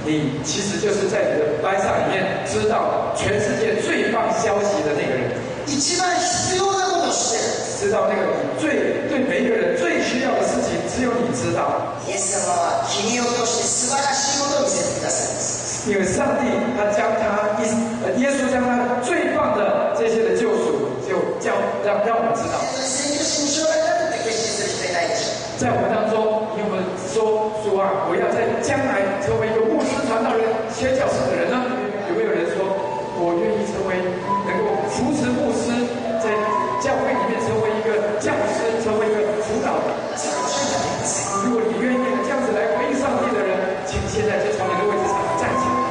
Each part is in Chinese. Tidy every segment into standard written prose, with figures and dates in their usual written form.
你其实就是在你的班上里面知道全世界最棒消息的那个人。一番必要なことを知ってる。知道那个对每一个人最需要的事情，只有你知道。イエス様は君を通して素晴らしいことを見せてくださいます。因为上帝他将耶稣将他最棒的这些的救赎，就让我们知道。在我们当中，你有没有说主啊，我要在将来成为一个牧师、传道人、宣教士的人呢？有没有人说我愿意成为能够扶持牧师，在教会里面成为一个教师，成为一个辅导的？如果你愿意这样子来回应上帝的人，请现在就从你的位置上站起来。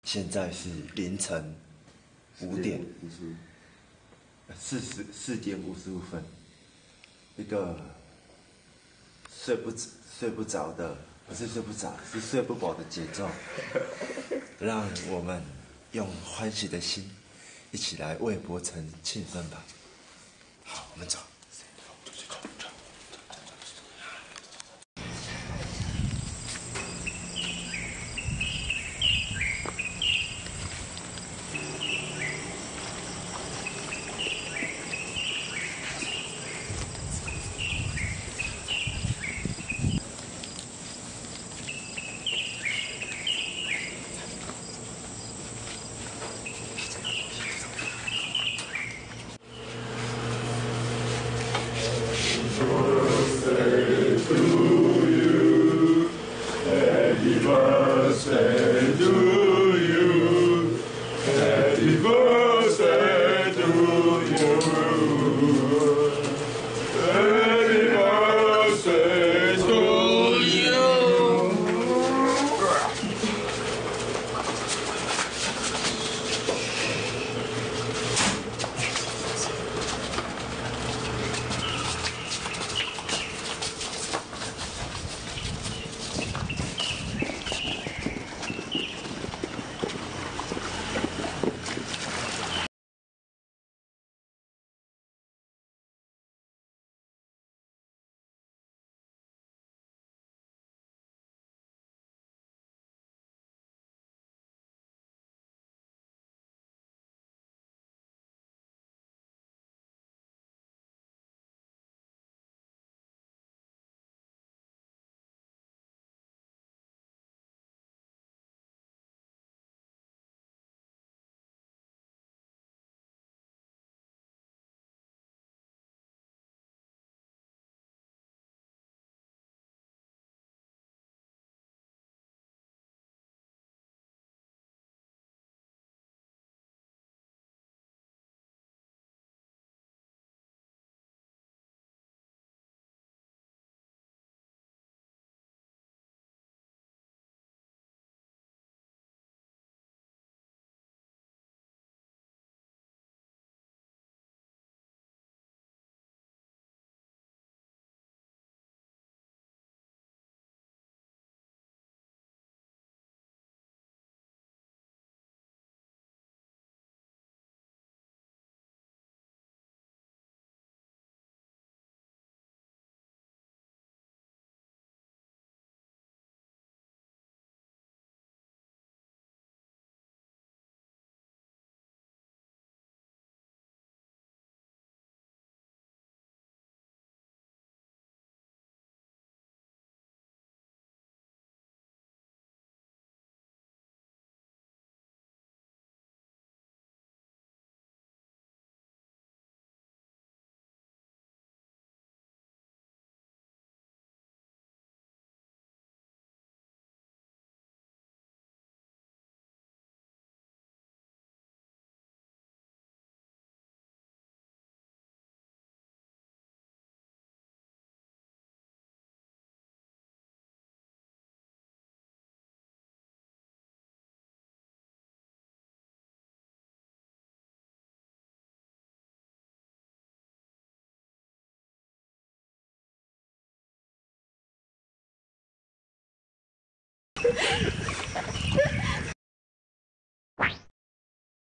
现在是凌晨5点4点55分，一个睡不着的，不是睡不着，是睡不饱的节奏，让我们用欢喜的心一起来为伯承庆生吧。好，我们走。Happy birthday to you. Happy birthday.